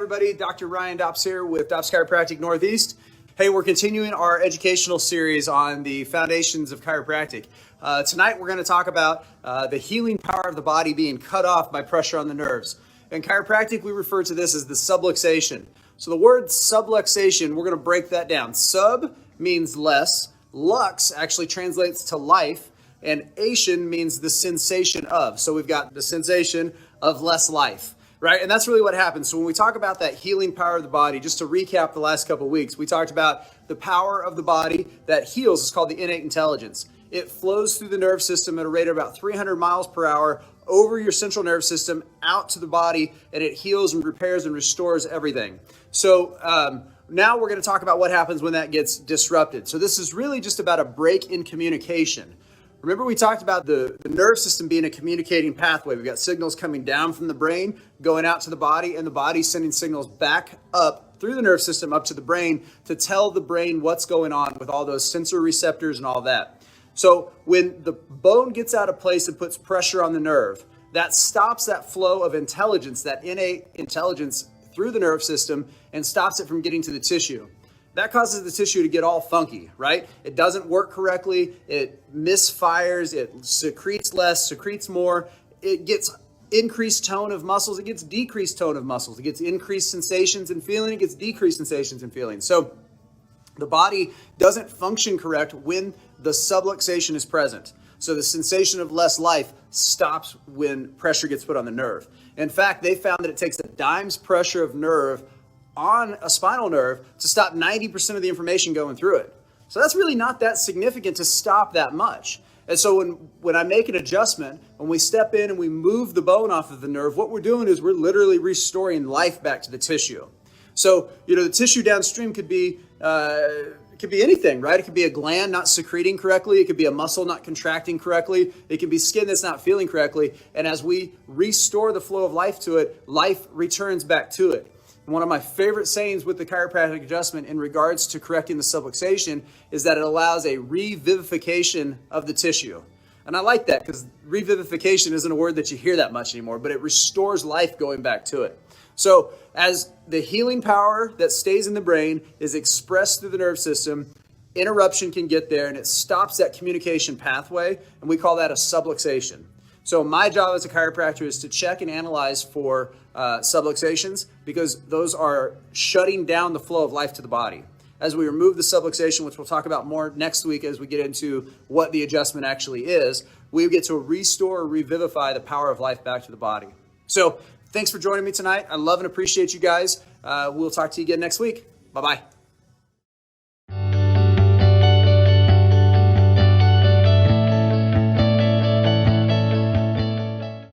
everybody, Dr. Ryan Dopps here with Dopps Chiropractic Northeast. Hey, we're continuing our educational series on the foundations of chiropractic. Tonight we're going to talk about the healing power of the body being cut off by pressure on the nerves. In chiropractic, we refer to this as the subluxation. So the word subluxation, we're going to break that down. Sub means less, lux actually translates to life, and ation means the sensation of. So we've got the sensation of less life. Right? And that's really what happens. So when we talk about that healing power of the body, just to recap the last couple of weeks, we talked about the power of the body that heals. It's called the innate intelligence. It flows through the nerve system at a rate of about 300 miles per hour over your central nerve system out to the body, and it heals and repairs and restores everything. So now we're going to talk about what happens when that gets disrupted. So this is really just about a break in communication. Remember we talked about the nerve system being a communicating pathway. We've got signals coming down from the brain, going out to the body, and the body sending signals back up through the nerve system up to the brain to tell the brain what's going on with all those sensor receptors and all that. So when the bone gets out of place and puts pressure on the nerve, that stops that flow of intelligence, that innate intelligence through the nerve system, and stops it from getting to the tissue. That causes the tissue to get all funky, right? It doesn't work correctly, it misfires, it secretes less, secretes more, it gets increased tone of muscles, it gets decreased tone of muscles, it gets increased sensations and feeling, it gets decreased sensations and feeling. So the body doesn't function correct when the subluxation is present. So the sensation of less life stops when pressure gets put on the nerve. In fact, they found that it takes a dime's pressure of nerve on a spinal nerve to stop 90% of the information going through it. So that's really not that significant to stop that much. And so when I make an adjustment, when we step in and we move the bone off of the nerve, what we're doing is we're literally restoring life back to the tissue. So, the tissue downstream could be anything, right? It could be a gland not secreting correctly. It could be a muscle not contracting correctly. It could be skin that's not feeling correctly. And as we restore the flow of life to it, life returns back to it. One of my favorite sayings with the chiropractic adjustment in regards to correcting the subluxation is that it allows a revivification of the tissue. And I like that because revivification isn't a word that you hear that much anymore, but it restores life going back to it. So as the healing power that stays in the brain is expressed through the nerve system, interruption can get there and it stops that communication pathway, and we call that a subluxation. So my job as a chiropractor is to check and analyze for subluxations because those are shutting down the flow of life to the body. As we remove the subluxation, which we'll talk about more next week as we get into what the adjustment actually is, we get to restore or revivify the power of life back to the body. So thanks for joining me tonight. I love and appreciate you guys. We'll talk to you again next week. Bye-bye.